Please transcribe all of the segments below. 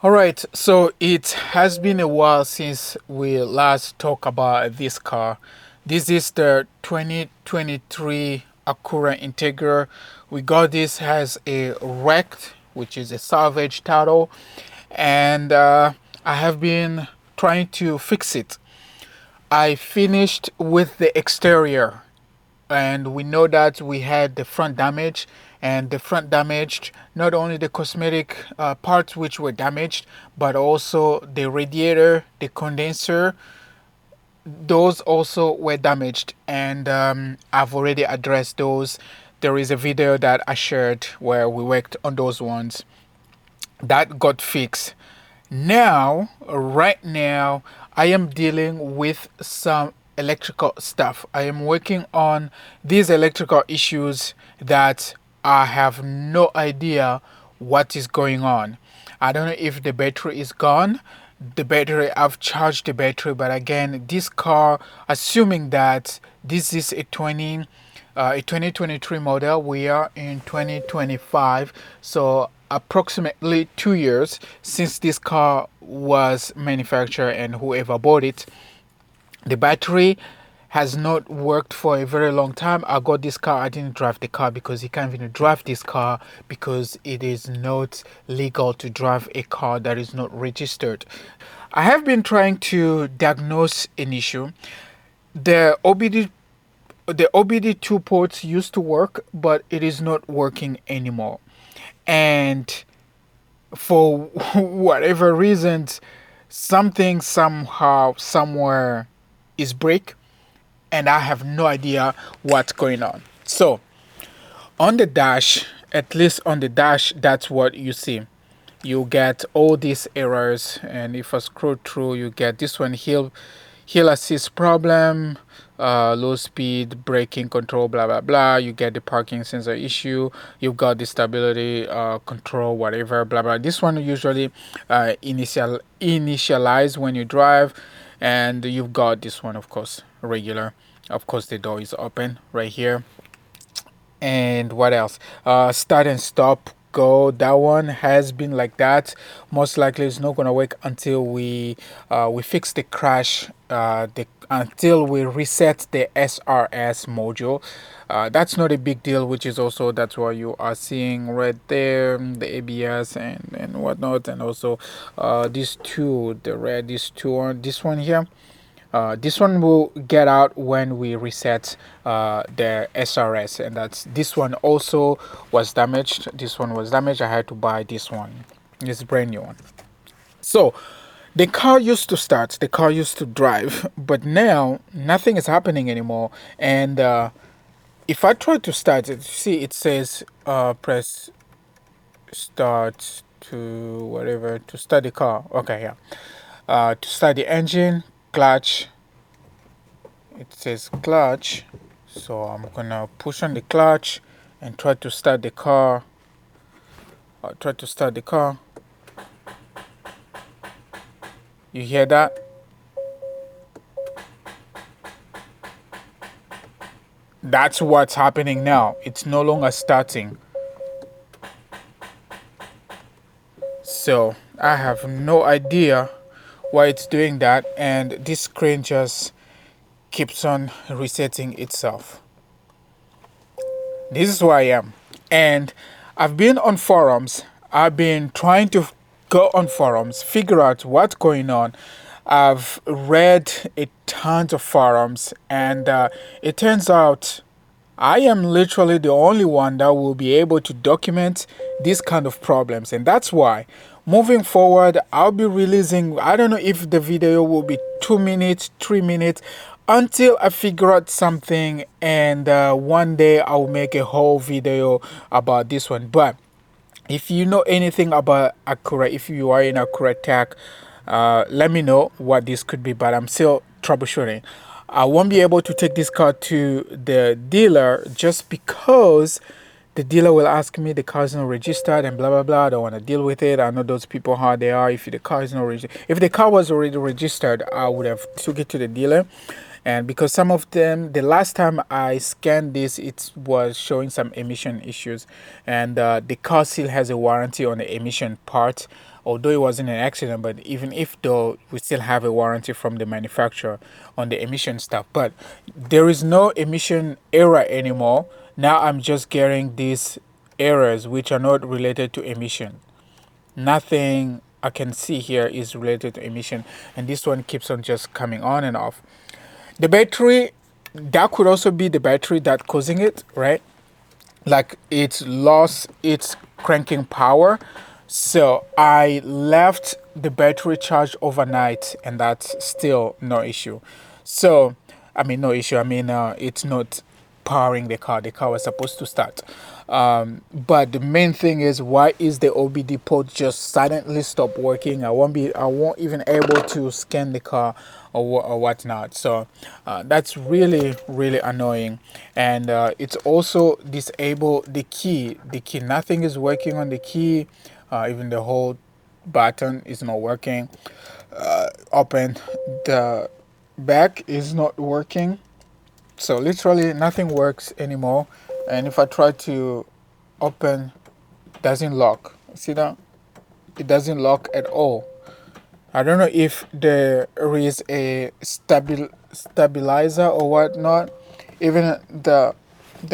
All right, so it has been a while since we last talked about this car. This is the 2023 Acura Integra. We got this as a wrecked, which is a salvage title, and I have been trying to fix it. I finished with the exterior, and we know that we had the front damage, and the front damaged not only the cosmetic parts which were damaged, but also the radiator, the condenser, those also were damaged, and I've already addressed those. There is a video that I shared where we worked on those ones that got fixed. Now, right now, I am dealing with some electrical stuff. I am working on these electrical issues that I have no idea what is going on. I don't know if the battery is gone. The battery, I've charged the battery, but again, this car, assuming that this is a 2023 model, we are in 2025, so approximately 2 years since this car was manufactured, and whoever bought it, the battery has not worked for a very long time. I got this car, I didn't drive the car because you can't even drive this car because it is not legal to drive a car that is not registered. I have been trying to diagnose an issue. The OBD2 ports used to work, but it is not working anymore. And for whatever reasons, something somehow somewhere is break, and I have no idea what's going on. So on the dash, at least on the dash, that's what you see. You get all these errors, and if I scroll through, you get this one: hill assist problem, low speed braking control, blah blah blah. You get the parking sensor issue. You've got the stability control, whatever, blah blah. This one usually initialize when you drive, and you've got this one, of course, regular. Of course, the door is open right here. And what else? Start and stop go. That one has been like that. Most likely it's not gonna work until we fix the crash, until we reset the SRS module. That's not a big deal, which is also that's why you are seeing right there the ABS and whatnot, and also these two, the red, these two, on this one here. This one will get out when we reset the SRS, and that's this one also was damaged. This one was damaged. I had to buy this one. This brand new one. So the car used to start, the car used to drive, but now nothing is happening anymore. And if I try to start it, see it says press start to whatever to start the car. Okay, yeah. To start the engine, clutch, it says clutch, so I'm gonna push on the clutch and try to start the car. You hear that? That's what's happening now. It's no longer starting. So I have no idea why it's doing that, and this screen just keeps on resetting itself. This is where I am. And I've been on forums. I've been trying to go on forums, figure out what's going on. I've read a ton of forums, and it turns out I am literally the only one that will be able to document these kind of problems. And that's why moving forward, I'll be releasing, I don't know if the video will be 2 minutes, 3 minutes, until I figure out something, and one day I'll make a whole video about this one. But if you know anything about Acura, if you are in Acura Tech, let me know what this could be, but I'm still troubleshooting. I won't be able to take this car to the dealer just because the dealer will ask me the car is not registered and blah blah blah. I don't want to deal with it. I know those people how they are. If the car is not registered, if the car was already registered, I would have took it to the dealer. And because some of them, the last time I scanned this, it was showing some emission issues, and the car still has a warranty on the emission part, although it wasn't an accident, but even if though, we still have a warranty from the manufacturer on the emission stuff. But there is no emission error anymore. Now I'm just getting these errors which are not related to emission. Nothing I can see here is related to emission, and this one keeps on just coming on and off. The battery, that could also be the battery that causing it, right? Like it's lost its cranking power. So I left the battery charged overnight, and that's still no issue. So I mean, no issue. I mean, it's not powering the car. The car was supposed to start. But the main thing is, why is the OBD port just suddenly stop working? I won't even able to scan the car or whatnot. So that's really annoying. And it's also disable the key. Nothing is working on the key. Even the whole button is not working. Open the back is not working. So literally nothing works anymore. And if I try to open, it doesn't lock. See that? It doesn't lock at all. I don't know if there is a stabilizer or whatnot. Even the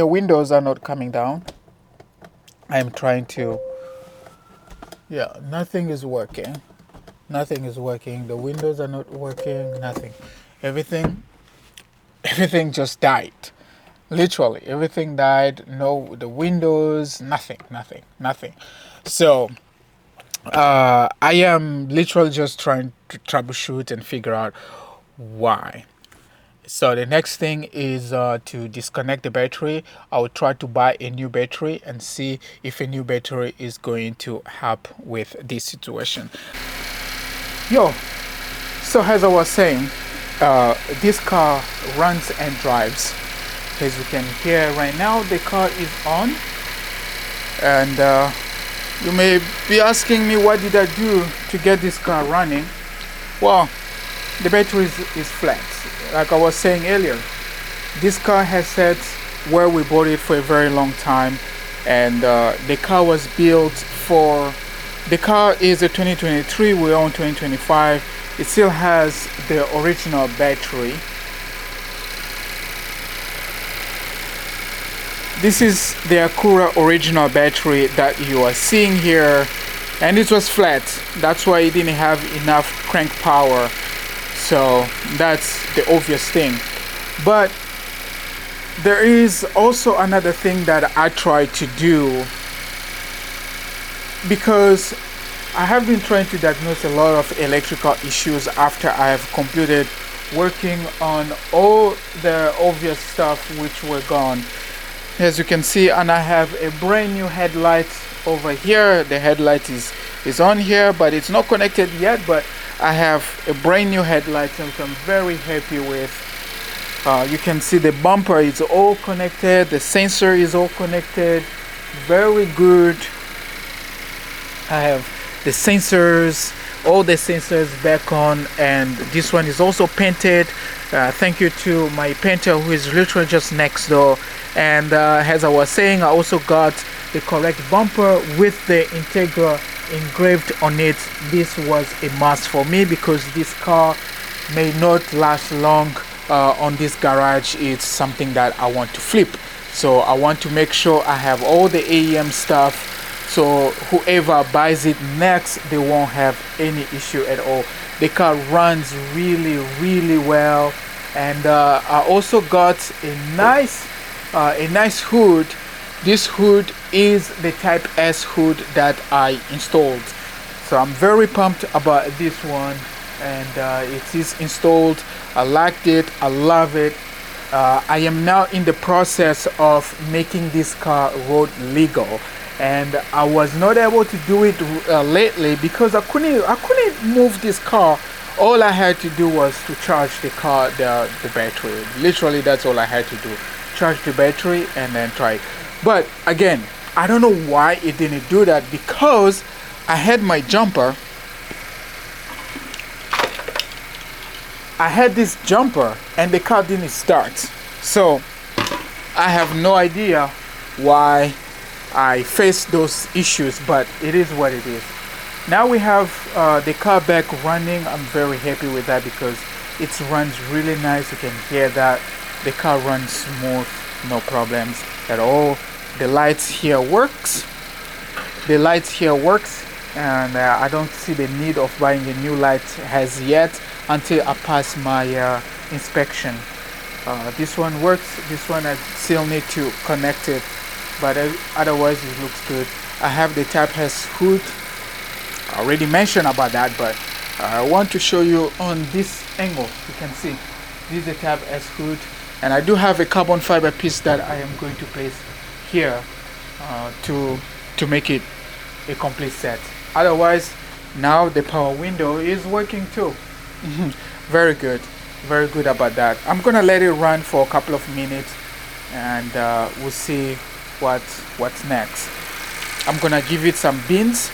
windows are not coming down. I'm trying to, yeah, nothing is working. Nothing is working. The windows are not working. Nothing. Everything just died. Literally everything died. No, the windows, nothing. So I am literally just trying to troubleshoot and figure out why. So the next thing is to disconnect the battery. I will try to buy a new battery and see if a new battery is going to help with this situation. So as I was saying, this car runs and drives. As you can hear right now, the car is on, and you may be asking me, what did I do to get this car running? Well, the battery is flat. Like I was saying earlier, this car has sat where we bought it for a very long time, and the car was built for, the car is a 2023, we're on 2025. It still has the original battery. This is the Acura original battery that you are seeing here, and it was flat. That's why it didn't have enough crank power. So that's the obvious thing. But there is also another thing that I try to do, because I have been trying to diagnose a lot of electrical issues after I have completed working on all the obvious stuff which were gone. As you can see, and I have a brand new headlight over here. The headlight is on here, but it's not connected yet, but I have a brand new headlight, which I'm very happy with. You can see the bumper is all connected, the sensor is all connected, very good. I have the sensors, all the sensors back on, and this one is also painted. Thank you to my painter who is literally just next door. And as I was saying, I also got the correct bumper with the Integra engraved on it. This was a must for me because this car may not last long on this garage. It's something that I want to flip, so I want to make sure I have all the AEM stuff, so whoever buys it next, they won't have any issue at all. The car runs really well, and I also got a nice hood. This hood is the Type S hood that I installed, so I'm very pumped about this one, and it is installed. I liked it, I love it. I am now in the process of making this car road legal, and I was not able to do it lately because I couldn't move this car. All I had to do was to charge the car, the battery. Literally, that's all I had to do. Charge the battery and then try. But again, I don't know why it didn't do that, because I had my jumper. I had this jumper and the car didn't start. So I have no idea why I faced those issues, but it is what it is. Now we have the car back running. I'm very happy with that because it runs really nice. You can hear that the car runs smooth, no problems at all. The lights here works. The lights here works, and I don't see the need of buying a new light as yet until I pass my inspection. This one works. This one I still need to connect it, but otherwise it looks good. I have the Type S hood. I already mentioned about that, but I want to show you on this angle. You can see this is the Type S hood, and I do have a carbon fiber piece that I am going to place here to make it a complete set. Otherwise, now the power window is working too. Very good, very good about that. I'm gonna let it run for a couple of minutes, and we'll see what's next. I'm gonna give it some beans.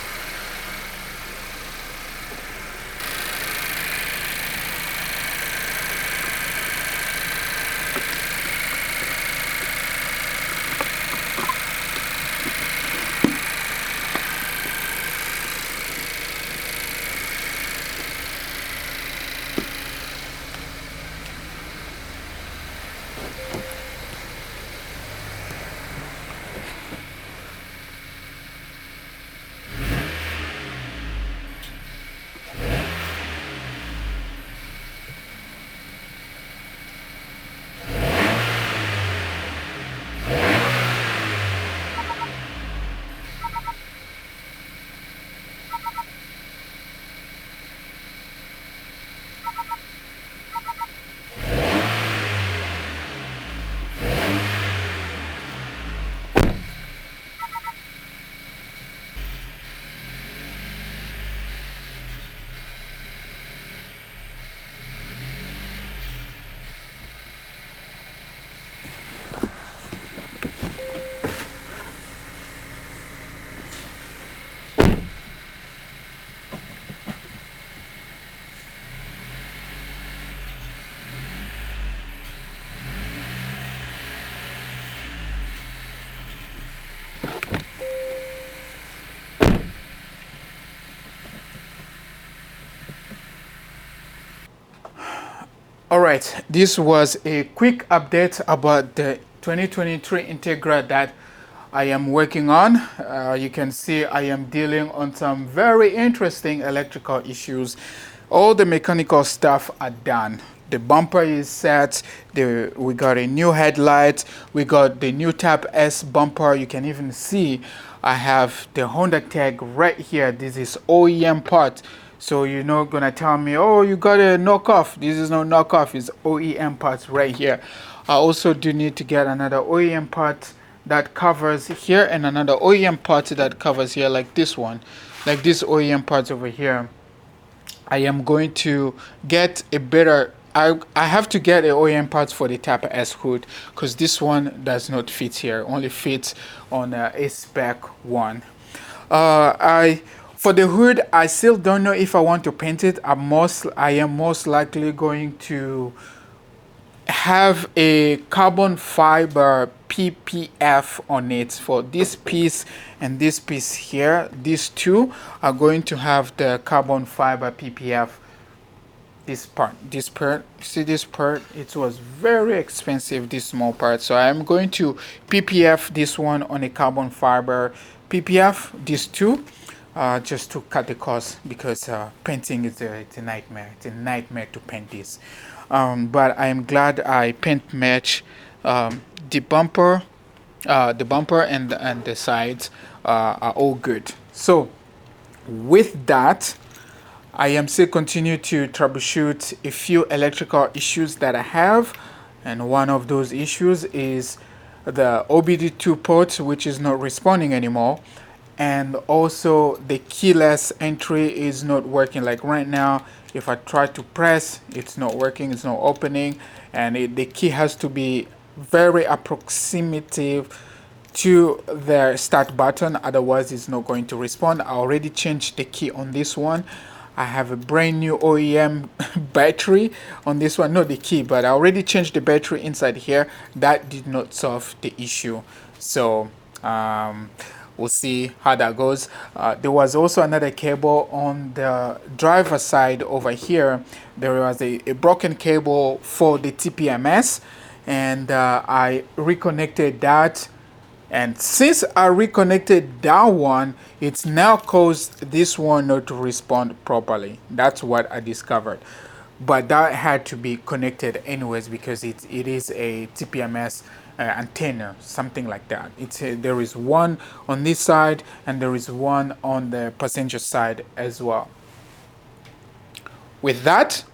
Alright, this was a quick update about the 2023 Integra that I am working on. You can see I am dealing on some very interesting electrical issues. All the mechanical stuff are done. The bumper is set, we got a new headlight, we got the new Type S bumper. You can even see I have the Honda tag right here. This is OEM part. So you're not gonna tell me, oh, you got a knockoff. This is no knockoff, it's OEM parts right here. I also do need to get another OEM part that covers here and another OEM part that covers here, like this one. Like this OEM parts over here. I am going to get a better, I have to get a OEM parts for the Type S hood because this one does not fit here, only fits on a-spec one. For the hood, I still don't know if I want to paint it. I am most likely going to have a carbon fiber PPF on it for this piece and this piece here. These two are going to have the carbon fiber PPF. This part, see this part, it was very expensive, this small part, so I'm going to PPF this one on a carbon fiber PPF, these two, just to cut the cost, because painting is it's a nightmare. It's a nightmare to paint this, but I am glad I paint match the bumper and the sides are all good. So with that, I am still continue to troubleshoot a few electrical issues that I have, and one of those issues is the OBD2 port, which is not responding anymore, and also the keyless entry is not working. Like right now, if I try to press, it's not working, it's not opening, and the key has to be very approximative to the start button, otherwise it's not going to respond. I already changed the key on this one. I have a brand new OEM battery on this one, not the key, but I already changed the battery inside here. That did not solve the issue. So We'll see how that goes. There was also another cable on the driver side over here. There was a broken cable for the TPMS, and I reconnected that. And since I reconnected that one, it's now caused this one not to respond properly. That's what I discovered. But that had to be connected anyways because it is a TPMS antenna, something like that. There is one on this side and there is one on the passenger side as well. With that,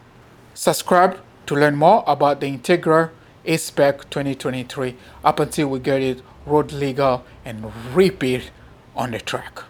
subscribe to learn more about the Integra a-spec 2023 up until we get it road legal and repeat on the track.